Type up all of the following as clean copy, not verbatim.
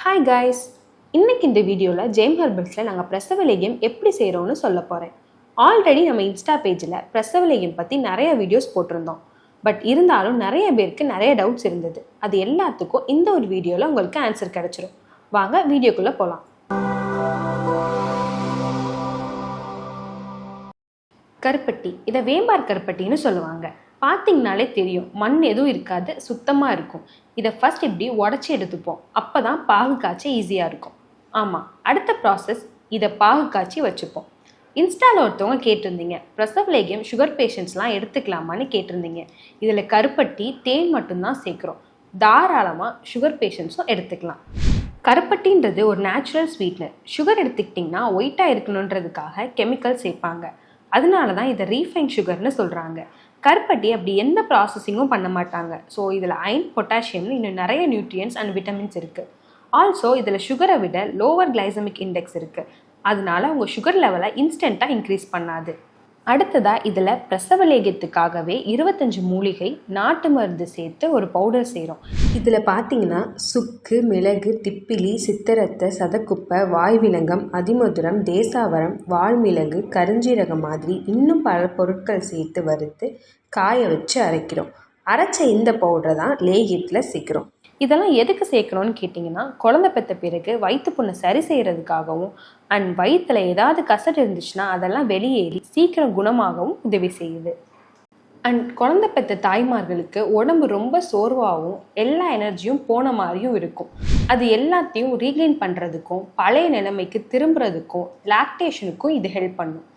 Hi guys, இன்னைக்கு இந்த வீடியோவில் ஜெயம் ஹெர்பல்ஸில் நாங்கள் பிரசவ லேகியம் எப்படி செய்கிறோன்னு சொல்ல போகிறேன். ஆல்ரெடி நம்ம இன்ஸ்டா பேஜில் பிரசவ லேகியம் பற்றி நிறைய வீடியோஸ் போட்டிருந்தோம். பட் இருந்தாலும் நிறைய பேருக்கு நிறைய டவுட்ஸ் இருந்தது. அது எல்லாத்துக்கும் இந்த ஒரு வீடியோவில் உங்களுக்கு ஆன்சர் கிடைச்சிரும். வாங்க வீடியோக்குள்ளே போகலாம். கருப்பட்டி, இதை வேம்பார் கருப்பட்டின்னு சொல்லுவாங்க. பார்த்தீங்கனாலே தெரியும், மண் எதுவும் இருக்காது, சுத்தமாக இருக்கும். இதை ஃபர்ஸ்ட் இப்படி உடச்சி எடுத்துப்போம். அப்போ தான் பாகு காய்ச்ச ஈஸியாக இருக்கும். ஆமாம், அடுத்த ப்ராசஸ், இதை பாகு காய்ச்சி வச்சுப்போம். இன்ஸ்டாவில் ஒருத்தவங்க கேட்டிருந்தீங்க, பிரசவ லேகியம் சுகர் பேஷண்ட்ஸ்லாம் எடுத்துக்கலாமான்னு கேட்டிருந்தீங்க. இதில் கருப்பட்டி, தேன் மட்டும்தான் சேர்க்குறோம். தாராளமாக சுகர் பேஷண்ட்ஸும் எடுத்துக்கலாம். கருப்பட்டின்றது ஒரு நேச்சுரல் ஸ்வீட்னர். சுகர் எடுத்துக்கிட்டிங்கன்னா ஒயிட்டாக இருக்கணுன்றதுக்காக கெமிக்கல் சேர்ப்பாங்க. அதனால தான் இதை ரீஃபைன் சுகர்னு சொல்கிறாங்க. கருப்பட்டி அப்படி எந்த ப்ராசஸிங்கும் பண்ண மாட்டாங்க. ஸோ இதில் அயன், பொட்டாசியம்னு இன்னும் நிறைய நியூட்ரியன்ஸ் அண்ட் விட்டமின்ஸ் இருக்குது. ஆல்சோ இதில் சுகரை விட லோவர் கிளைசமிக் இண்டெக்ஸ் இருக்குது. அதனால உங்கள் சுகர் லெவலை இன்ஸ்டண்ட்டாக இன்க்ரீஸ் பண்ணாது. அடுத்ததாக இதில் பிரசவ லேகியத்துக்காகவே 25 மூலிகை நாட்டு மருந்து சேர்த்து ஒரு பவுடர் செய்கிறோம். இதில் பார்த்தீங்கன்னா சுக்கு, மிளகு, திப்பிலி, சித்தரத்தை, சதக்குப்பை, வாய்விலங்கம், அதிமதுரம், தேசாவரம், வால்மிளகு, கருஞ்சீரகம் மாதிரி இன்னும் பல பொருட்கள் சேர்த்து வறுத்து காய வச்சு அரைக்கிறோம். அரைச்ச இந்த பவுடரை தான் லேகியத்தில் சேர்க்குறோம். இதெல்லாம் எதுக்கு சேர்க்கணும்னு கேட்டிங்கன்னா, குழந்தை பெற்ற பிறகு வயிற்று புண்ணை சரி செய்கிறதுக்காகவும் அண்ட் வயிற்றில் ஏதாவது கசடு இருந்துச்சுன்னா அதெல்லாம் வெளியேறி சீக்கிரம் குணமாகவும் உதவி செய்யுது. அண்ட் குழந்தை பெற்ற தாய்மார்களுக்கு உடம்பு ரொம்ப சோர்வாகவும் எல்லா எனர்ஜியும் போன மாதிரியும் இருக்கும். அது எல்லாத்தையும் ரீக்ளைன் பண்ணுறதுக்கும் பழைய நிலைமைக்கு திரும்புறதுக்கும் லாக்டேஷனுக்கும் இது ஹெல்ப் பண்ணும்.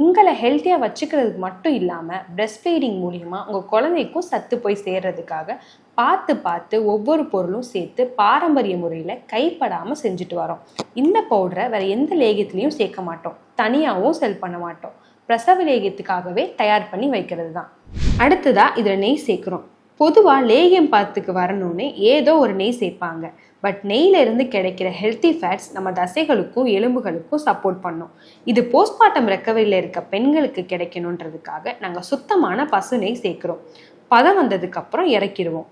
உங்களை ஹெல்த்தியாக வச்சுக்கிறதுக்கு மட்டும் இல்லாமல் பிரெஸ்ட் ஃபீடிங் மூலிமா உங்கள் குழந்தைக்கும் சத்து போய் சேர்றதுக்காக பார்த்து ஒவ்வொரு பொருளும் சேர்த்து பாரம்பரிய முறையில் கைப்படாமல் செஞ்சுட்டு வரோம். இந்த பவுடரை வேறு எந்த லேகியத்துலேயும் சேர்க்க மாட்டோம், தனியாகவும் செல் பண்ண மாட்டோம். பிரசவ லேகியத்துக்காகவே தயார் பண்ணி வைக்கிறது தான். அடுத்ததாக இதில் நெய் சேர்க்குறோம். பொதுவாக லேகியம் பாத்துக்கு வரணும்னு ஏதோ ஒரு நெய் சேர்ப்பாங்க. பட் நெய்யிலிருந்து கிடைக்கிற ஹெல்த்தி ஃபேட்ஸ் நம்ம தசைகளுக்கும் எலும்புகளுக்கும் சப்போர்ட் பண்ணும். இது போஸ்ட்மார்ட்டம் ரெக்கவரியில் இருக்க பெண்களுக்கு கிடைக்கணுன்றதுக்காக நாங்கள் சுத்தமான பசு நெய் சேர்க்குறோம். பதம் வந்ததுக்கப்புறம் இறக்கிடுவோம்.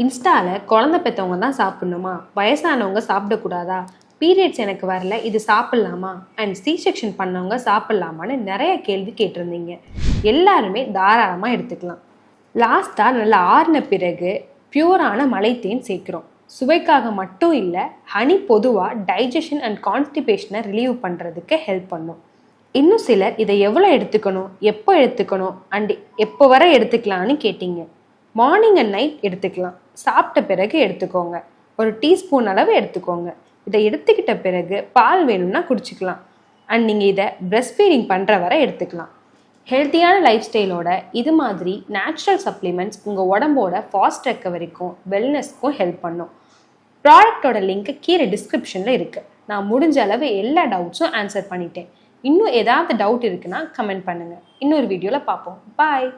இன்ஸ்டாவில் குழந்தை பெற்றவங்க தான் சாப்பிட்ணுமா, வயசானவங்க சாப்பிடக்கூடாதா, பீரியட்ஸ் எனக்கு வரல இது சாப்பிட்லாமா, அண்ட் சி செக்ஷன் பண்ணவங்க சாப்பிட்லாமான்னு நிறைய கேள்வி கேட்டிருந்தீங்க. எல்லாருமே தாராளமாக எடுத்துக்கலாம். லாஸ்ட்டாக நல்லா ஆறின பிறகு பியூரான மலைத்தேன் சேர்க்குறோம். சுவைக்காக மட்டும் இல்லை, ஹனி பொதுவாக டைஜஷன் அண்ட் கான்ஸ்டிபேஷனை ரிலீவ் பண்ணுறதுக்கு ஹெல்ப் பண்ணும். இன்னும் சிலர் இதை எவ்வளோ எடுத்துக்கணும், எப்போ எடுத்துக்கணும் அண்ட் எப்போ வர எடுத்துக்கலான்னு கேட்டிங்க. மார்னிங் அண்ட் நைட் எடுத்துக்கலாம். சாப்பிட்ட பிறகு எடுத்துக்கோங்க. ஒரு டீஸ்பூன் அளவு எடுத்துக்கோங்க. இதை எடுத்துக்கிட்ட பிறகு பால் வேணும்னா குடிச்சிக்கலாம். அண்ட் நீங்கள் இதை பிரெஸ்ட் ஃபீடிங் பண்ணுற வரை எடுத்துக்கலாம். ஹெல்த்தியான லைஃப் ஸ்டைலோட இது மாதிரி நேச்சுரல் சப்ளிமெண்ட்ஸ் உங்கள் உடம்போட ஃபாஸ்ட் ரெக்கவரிக்கும் வெல்னஸ்க்கும் ஹெல்ப் பண்ணும். ப்ராடக்டோட லிங்க் கீழே டிஸ்கிரிப்ஷனில் இருக்குது. நான் முடிஞ்ச அளவு எல்லா டவுட்ஸும் ஆன்சர் பண்ணிட்டேன். இன்னும் ஏதாவது டவுட் இருக்குன்னா கமெண்ட் பண்ணுங்கள். இன்னொரு வீடியோவில் பார்ப்போம். பாய்.